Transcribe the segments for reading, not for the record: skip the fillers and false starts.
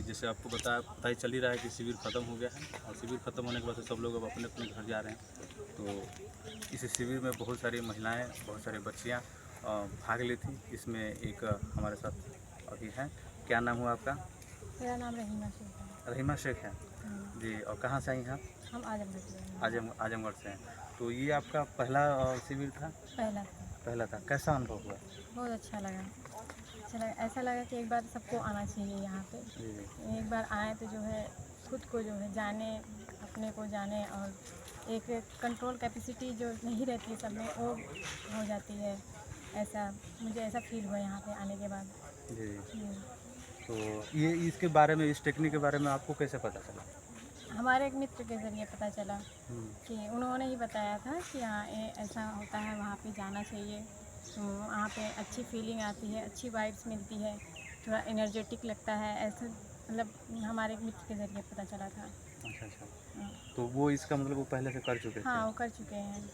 जैसे आपको पता ही चल ही रहा है कि शिविर ख़त्म हो गया है और शिविर ख़त्म होने के बाद से सब लोग अब अपने अपने घर जा रहे हैं। तो इस शिविर में बहुत सारी महिलाएं, बहुत सारी बच्चियां भाग ली थी। इसमें एक हमारे साथ अभी हैं। क्या नाम हुआ आपका? मेरा नाम रहीमा शेख है। रहीमा शेख है जी। और कहाँ से आई हैं आप? हम आजमगढ़ से हैं। आजमगढ़ से हैं। तो ये आपका पहला शिविर था? पहला था। कैसा अनुभव हुआ? बहुत अच्छा लगा। ऐसा लगा कि एक बार सबको आना चाहिए यहाँ पे। जी। एक बार आए तो जो है खुद को जो है जाने, अपने को जाने, और एक कंट्रोल कैपेसिटी जो नहीं रहती है सब में वो हो जाती है। ऐसा मुझे ऐसा फील हुआ यहाँ पे आने के बाद। जी। तो ये इसके बारे में, इस टेक्निक के बारे में आपको कैसे पता चला? हमारे एक मित्र के ज़रिए पता चला कि उन्होंने ही बताया था कि हाँ ये ऐसा होता है, वहाँ पे जाना चाहिए। वहाँ पे अच्छी फीलिंग आती है, अच्छी वाइब्स मिलती है, थोड़ा एनर्जेटिक लगता है। ऐसा मतलब हमारे एक मित्र के ज़रिए पता चला था। अच्छा। हाँ। तो वो इसका मतलब वो पहले से कर चुके थे? हाँ, वो कर चुके हैं।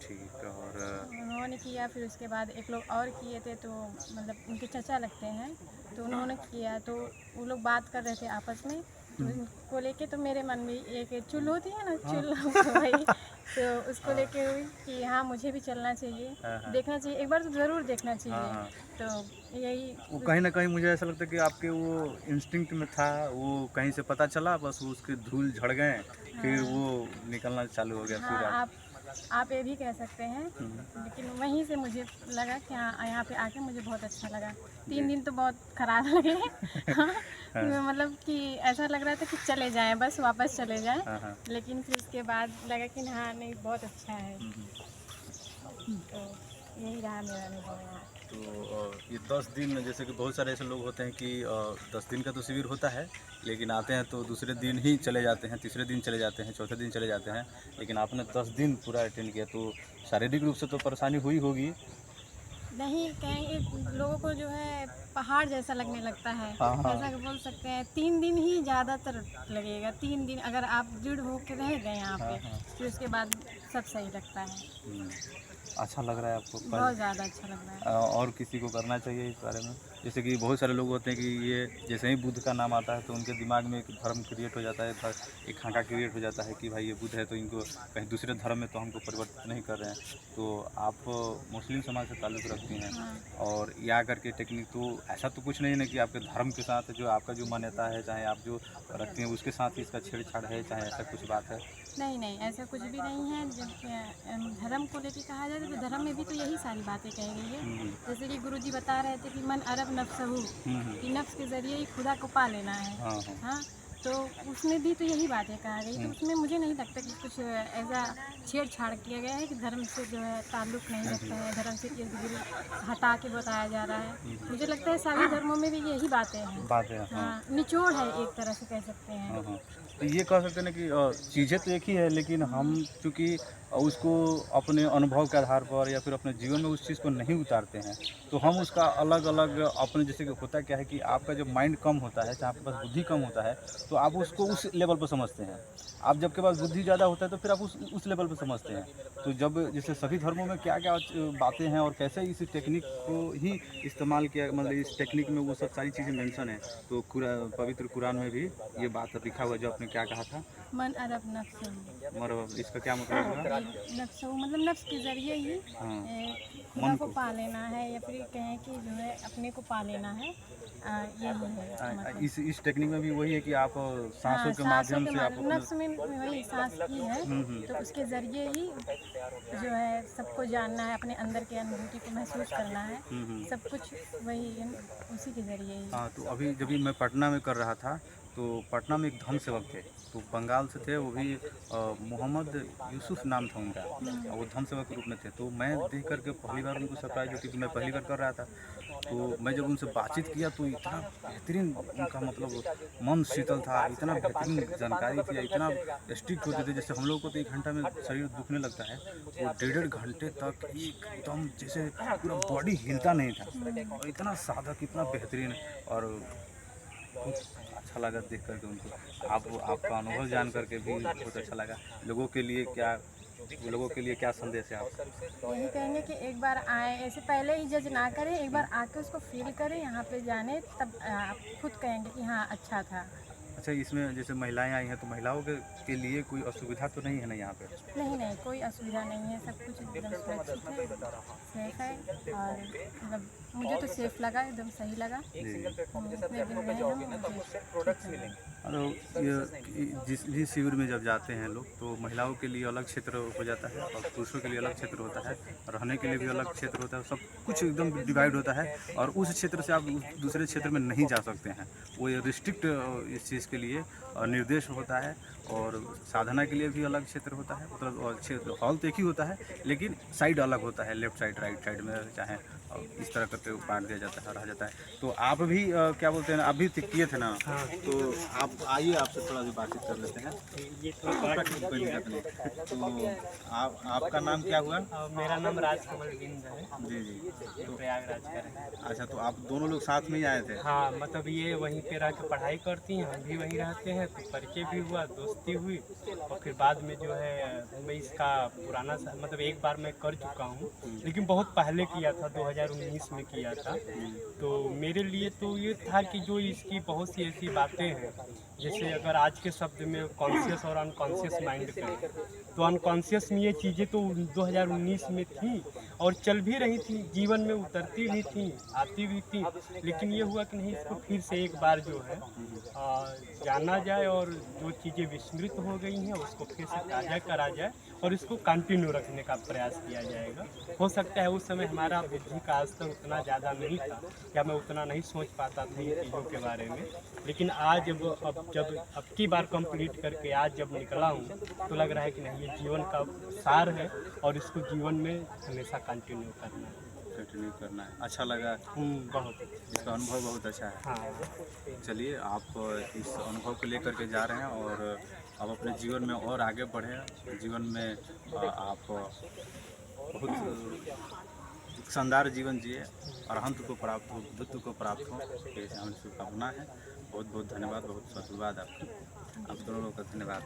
ठीक है। और उन्होंने किया, फिर उसके बाद एक लोग और किए थे, तो मतलब उनके चाचा लगते हैं, तो उन्होंने किया, तो वो लोग बात कर रहे थे आपस में। तो इनको लेके तो मेरे मन में एक चुल होती है ना, चुल वही, तो उसको लेके हुई कि हाँ मुझे भी चलना चाहिए, देखना चाहिए, एक बार तो ज़रूर देखना चाहिए। तो यही वो कहीं ना कहीं मुझे ऐसा लगता है कि आपके वो इंस्टिंक्ट में था, वो कहीं से पता चला, बस वो उसके धूल झड़ गए, फिर वो निकलना चालू हो गया हाँ, पूरा। आप ये भी कह सकते हैं। लेकिन वहीं से मुझे लगा कि हाँ यहाँ पे आके मुझे बहुत अच्छा लगा। 3 दिन तो बहुत ख़राब लगे। हाँ, मतलब कि ऐसा लग रहा था कि चले जाएं, बस वापस चले जाएं। लेकिन फिर उसके बाद लगा कि हाँ नहीं, बहुत अच्छा है। तो यही रहा मेरा अनुभव यहाँ। तो ये 10 दिन, जैसे कि बहुत सारे ऐसे लोग होते हैं कि 10 दिन का तो शिविर होता है, लेकिन आते हैं तो दूसरे दिन ही चले जाते हैं, तीसरे दिन चले जाते हैं, चौथे दिन चले जाते हैं। लेकिन आपने 10 दिन पूरा अटेंड किया, तो शारीरिक रूप से तो परेशानी हुई होगी? नहीं, कहेंगे लोगों को जो है पहाड़ जैसा लगने लगता है। ऐसा बोल सकते हैं 3 दिन ही ज़्यादातर लगेगा। 3 दिन अगर आप दृढ़ होकर रह गए यहाँ पे, फिर उसके बाद सब सही लगता है। अच्छा लग रहा है आपको? बहुत ज़्यादा अच्छा लग रहा है। और किसी को करना चाहिए इस बारे में? जैसे कि बहुत सारे लोग होते हैं कि ये जैसे ही बुद्ध का नाम आता है तो उनके दिमाग में एक धर्म क्रिएट हो जाता है, एक खाका क्रिएट हो जाता है कि भाई ये बुद्ध है तो इनको कहीं दूसरे धर्म में तो हमको परिवर्तित नहीं कर रहे हैं। तो आप मुस्लिम समाज से ताल्लुक़ रखती हैं और ये आकर के टेक्निक, तो ऐसा तो कुछ नहीं है ना कि आपके धर्म के साथ जो आपका जो मान्यता है, चाहे आप जो रखती हैं उसके साथ ही इसका छेड़छाड़ है, चाहे ऐसा कुछ बात है? नहीं, ऐसा कुछ भी नहीं है। जब धर्म को लेके कहा जाए तो धर्म में भी तो यही सारी बातें कही गई है। जैसे कि गुरुजी बता रहे थे कि मन अरब नफ्सहू, कि नफ्स के ज़रिए ही खुदा को पा लेना है। हाँ, तो उसमें भी तो यही बातें कहा गई। तो उसमें मुझे नहीं लगता कि कुछ ऐसा छेड़छाड़ किया गया है कि धर्म से जो है ताल्लुक़ नहीं रखता है, धर्म से इर्द-गिर्द हटा के बताया जा रहा है। मुझे लगता है सभी धर्मों में भी यही बातें हैं। हाँ, निचोड़ है, एक तरह से कह सकते हैं। तो ये कह सकते हैं ना कि चीज़ें तो एक ही है, लेकिन हम चूँकि उसको अपने अनुभव के आधार पर या फिर अपने जीवन में उस चीज़ को नहीं उतारते हैं, तो हम उसका अलग-अलग अपने, जैसे कि होता क्या है कि आपका जब माइंड कम होता है, चाहे आपके पास बुद्धि कम होता है, तो आप उसको उस लेवल पर समझते हैं। आप जब के पास बुद्धि ज़्यादा होता है तो फिर आप उस लेवल पर समझते हैं। तो जब जैसे सभी धर्मों में क्या-क्या बातें हैं और कैसे इस टेक्निक को ही इस्तेमाल किया, मतलब इस टेक्निक में वो सब सारी चीज़ें मेंशन है। तो पवित्र कुरान में भी ये बात लिखा हुआ है जो आपने क्या कहा था? मन अरब नफ्सहू। मतलब इसका क्या मतलब हुआ? नफ्सहू मतलब नफ्स के ज़रिए ही खुदा को पा लेना है, या फिर कहें कि जो है अपने को पा लेना है। यही है इसका मतलब। इस टेक्निक में भी वही है कि आप सांसों हाँ, के सांसों माध्यम के से आप अपने नफ्स में वही सांस की है, तो उसके ज़रिए ही जो है सबको जानना है, अपने अंदर की अनुभूति को महसूस करना है। सब कुछ वही उसी के ज़रिए ही। हाँ, तो अभी जब भी मैं पटना में कर रहा था, तो पटना में एक धर्म सेवक थे, तो बंगाल से थे वो भी, मोहम्मद यूसुफ नाम था उनका, और वो धर्म सेवक के रूप में थे। तो मैं देख कर के पहली बार उनको सरप्राइज़ हुआ क्योंकि मैं पहली बार कर रहा था। तो मैं जब उनसे बातचीत किया तो इतना बेहतरीन उनका मतलब मन शीतल था, इतना बेहतरीन जानकारी थी, इतना स्ट्रिक्ट होते थे। जैसे हम लोग को तो 1 घंटा में शरीर दुखने लगता है, वो डेढ़ घंटे तक एकदम जैसे पूरा बॉडी हिलता नहीं था, और इतना साधक, इतना बेहतरीन। और बहुत अच्छा लगा देख कर के उनको। आपका अनुभव जान कर के भी बहुत अच्छा लगा। लोगों के लिए क्या लोगों के लिए क्या संदेश है आप? यही कहेंगे कि एक बार आए, ऐसे पहले ही जज ना करें, एक बार आके उसको फील करें, यहाँ पे जाने, तब आप खुद कहेंगे कि हाँ अच्छा था। अच्छा, इसमें जैसे महिलाएं आई हैं तो महिलाओं के लिए कोई असुविधा तो नहीं है ना यहाँ पे? नहीं नहीं, कोई असुविधा नहीं है, सब कुछ एकदम सुरक्षित है, सेफ है। और मतलब मुझे तो सेफ लगा, एकदम सही लगा। जी। इतने दिन रहे हम, मुझे ठीक लगा। और ये जिस भी शिविर में जब जाते हैं लोग तो महिलाओं के लिए अलग क्षेत्र हो जाता है और पुरुषों के लिए अलग क्षेत्र होता है, रहने के लिए भी अलग क्षेत्र होता है, सब कुछ एकदम डिवाइड होता है और उस क्षेत्र से आप दूसरे क्षेत्र में नहीं जा सकते हैं। वो ये रिस्ट्रिक्ट इस चीज़ के लिए निर्देश होता है। और साधना के लिए भी अलग क्षेत्र होता है, मतलब क्षेत्र हॉल तो एक ही होता है लेकिन साइड अलग होता है, लेफ्ट साइड राइट साइड में चाहे इस तरह करके बांट दिया जाता है, रहा जाता है। तो आप भी क्या बोलते हैं, आप भी किए थे ना? हाँ। तो आप आइए, आपसे थोड़ा सी बातचीत कर लेते हैं। ये तो तो आपका नाम क्या हुआ? मेरा नाम राजकमल बिंद है, जी जी। तो प्रयागराज का है। अच्छा, तो आप दोनों लोग साथ में ही आए थे? हाँ, मतलब ये वहीं पे रह के पढ़ाई करती हैं, हम भी वहीं रहते हैं, तो परिचय भी हुआ, दोस्ती हुई। और फिर बाद में जो है मैं इसका पुराना मतलब एक बार मैं कर चुका हूँ, लेकिन बहुत पहले किया था, 2019 में किया था। तो मेरे लिए तो ये था कि जो इसकी बहुत सी ऐसी बातें हैं, जैसे अगर आज के शब्द में कॉन्शियस और अनकॉन्शियस माइंड करें, तो अनकॉन्शियस में ये चीज़ें तो 2019 में थी और चल भी रही थी, जीवन में उतरती भी थी, आती भी थी। लेकिन ये हुआ कि नहीं, इसको फिर से एक बार जो है जाना जाए और जो चीज़ें विस्मृत हो गई हैं उसको फिर से ताज़ा करा जाए और इसको कंटिन्यू रखने का प्रयास किया जाएगा। हो सकता है उस समय हमारा बुद्धि का स्तर उतना ज़्यादा नहीं था या मैं उतना नहीं सोच पाता था इन चीज़ों के बारे में, लेकिन आज अब की बार कंप्लीट करके आज जब निकला हूँ तो लग रहा है कि नहीं, ये जीवन का सार है और इसको जीवन में हमेशा कंटिन्यू करना है। कंटिन्यू करना है। अच्छा लगा, बहुत। इसका अनुभव बहुत अच्छा है। हाँ। चलिए, आप इस अनुभव को लेकर के जा रहे हैं और आप अपने जीवन में और आगे बढ़ें। जीवन में आप बहुत शानदार जीवन जिए और अंत को प्राप्त हो, बुद्ध को प्राप्त हो, ये हमारी शुभकामना है। बहुत बहुत धन्यवाद, बहुत धन्यवाद आपका, आप दोनों लोगों का धन्यवाद।